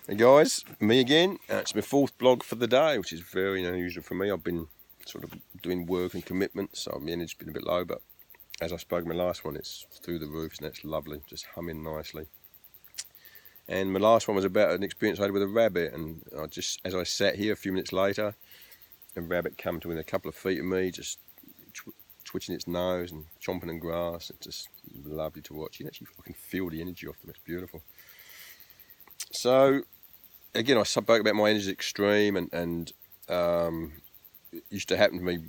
Hey guys, me again. It's my fourth blog for the day, which is very unusual for me. I've been sort of doing work and commitments, so my energy's been a bit low, but as I spoke in my last one, it's through the roof and it's lovely, just humming nicely. And my last one was about an experience I had with a rabbit, and as I sat here a few minutes later, a rabbit came to within a couple of feet of me, just twitching its nose and chomping in grass. It's just lovely to watch. I can feel the energy off them. It's beautiful. So again, I spoke about my energy extreme, and it used to happen to me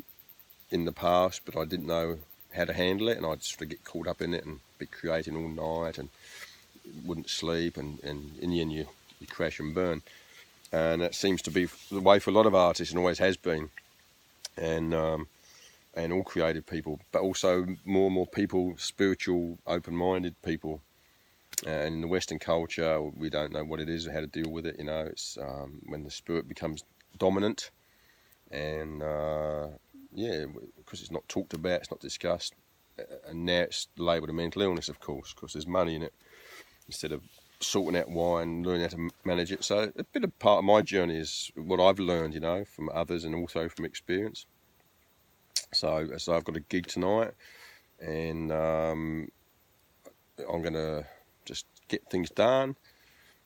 in the past, but I didn't know how to handle it, and I'd sort of get caught up in it and be creating all night and wouldn't sleep, and in the end you crash and burn. And that seems to be the way for a lot of artists, and always has been, and all creative people, but also more and more people, spiritual, open-minded people. And in the Western culture, we don't know what it is or how to deal with it. It's when the spirit becomes dominant, and yeah, because it's not talked about, it's not discussed, and now it's labelled a mental illness, of course, because there's money in it, instead of sorting out why and learning how to manage it. So a bit of part of my journey is what I've learned, from others and also from experience. So I've got a gig tonight, and I'm going to just get things done,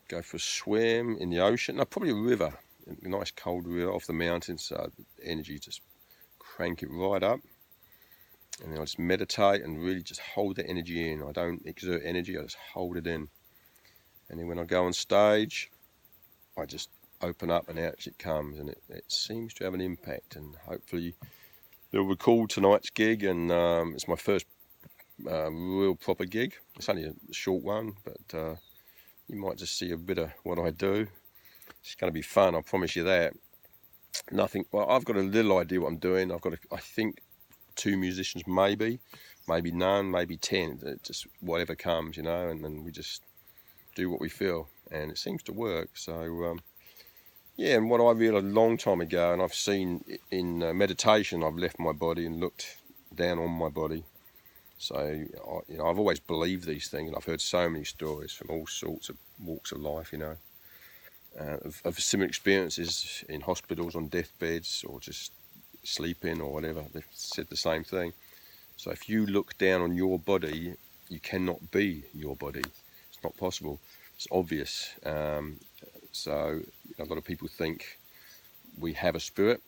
go for a swim in the ocean, no, probably a river, a nice cold river off the mountains, so the energy just crank it right up, and then I just meditate and really just hold that energy in. I don't exert energy, I just hold it in, and then when I go on stage, I just open up and out it comes, and it seems to have an impact, and hopefully they'll record tonight's gig, and it's my first real proper gig. It's only a short one, but you might just see a bit of what I do. It's going to be fun, I promise you that. Well, I've got a little idea what I'm doing. I've got, I think, 2 musicians, maybe none, maybe 10. Just whatever comes, and then we just do what we feel, and it seems to work. So yeah, and what I realised a long time ago, and I've seen in meditation, I've left my body and looked down on my body. So I've always believed these things, and I've heard so many stories from all sorts of walks of life, of similar experiences in hospitals, on deathbeds, or just sleeping or whatever. They've said the same thing. So if you look down on your body, you cannot be your body. It's not possible. It's obvious. So a lot of people think we have a spirit,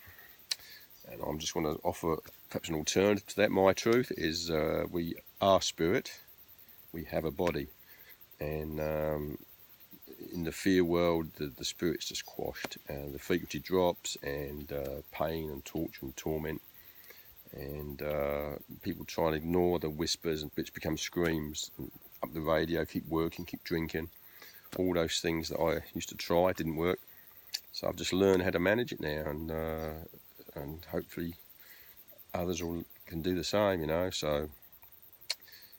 and I'm just going to offer perhaps an alternative to that. My truth is we are spirit, we have a body, and in the fear world, the spirit's just quashed, the frequency drops, and pain and torture and torment, and people try and ignore the whispers, which become screams. Up the radio, keep working, keep drinking, all those things that I used to try, didn't work. So I've just learned how to manage it now, and hopefully others can do the same, So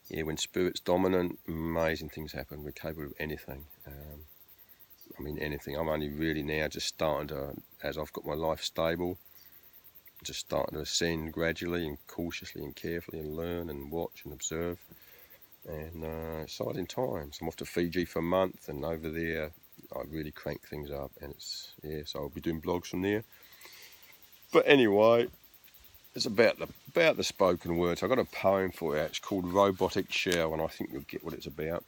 yeah, when spirit's dominant, amazing things happen. We're capable of anything. Anything. I'm only really now just starting to, as I've got my life stable, just starting to ascend gradually and cautiously and carefully, and learn and watch and observe. And exciting times. I'm off to Fiji for a month, and over there I really crank things up, and so I'll be doing blogs from there. But anyway, it's about the spoken word. So I've got a poem for you. It's called Robotic Shell, and I think you'll get what it's about.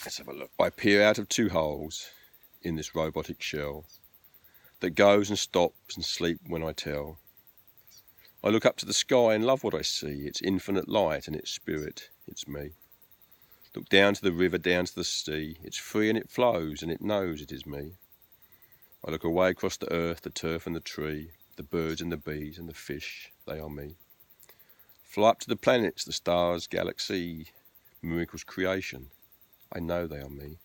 Let's have a look. I peer out of 2 holes in this robotic shell that goes and stops and sleeps when I tell. I look up to the sky and love what I see. It's infinite light and it's spirit, it's me. Look down to the river, down to the sea. It's free and it flows and it knows it is me. I look away across the earth, the turf and the tree, the birds and the bees and the fish, they are me. Fly up to the planets, the stars, galaxy, miracles, creation. I know they are me.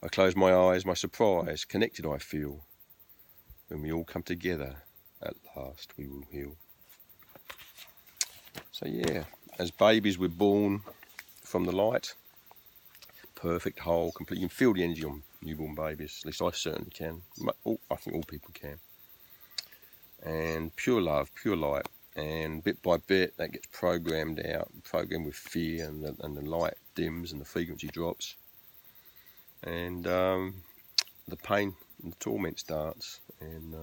I close my eyes, my surprise, connected I feel. When we all come together, at last we will heal. So yeah, as babies we're born from the light, perfect, whole, complete. You can feel the energy on newborn babies, at least I certainly can. I think all people can. And pure love, pure light. And bit by bit that gets programmed out, programmed with fear, and the light dims and the frequency drops. and the pain and the torment starts. And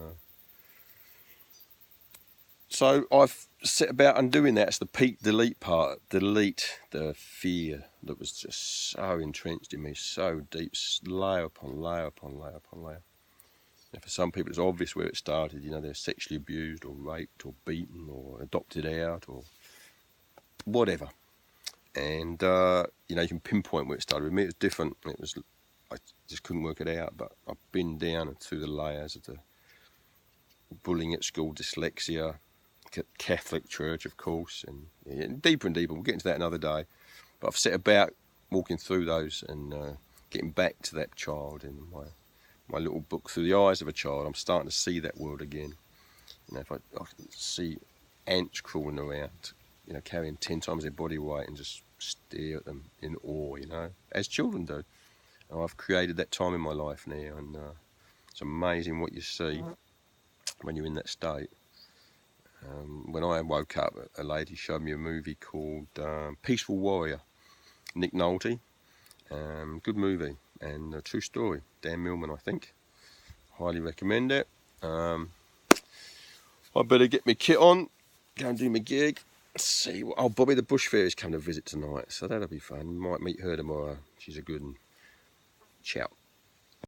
so I've set about undoing that. It's the PeteDelete part. Delete the fear that was just so entrenched in me, so deep, layer upon layer upon layer upon layer. And for some people, it's obvious where it started. You know, they're sexually abused or raped or beaten or adopted out or whatever. And, you know, you can pinpoint where it started. With me, it was different. I just couldn't work it out. But I've been down through the layers of the bullying at school, dyslexia, Catholic Church, of course, and deeper and deeper. We'll get into that another day. But I've set about walking through those and getting back to that child in my little book, Through the Eyes of a Child. I'm starting to see that world again. You know, if I can see ants crawling around, you know, carrying 10 times their body weight and just stare at them in awe, you know, as children do. And I've created that time in my life now, and it's amazing what you see when you're in that state. When I woke up, a lady showed me a movie called Peaceful Warrior, Nick Nolte. Good movie and a true story. Dan Millman, I think. Highly recommend it. I better get my kit on, go and do my gig. See what. Oh, Bobby the Bush Fairy's come to visit tonight, so that'll be fun. Might meet her tomorrow. She's a good one. Ciao.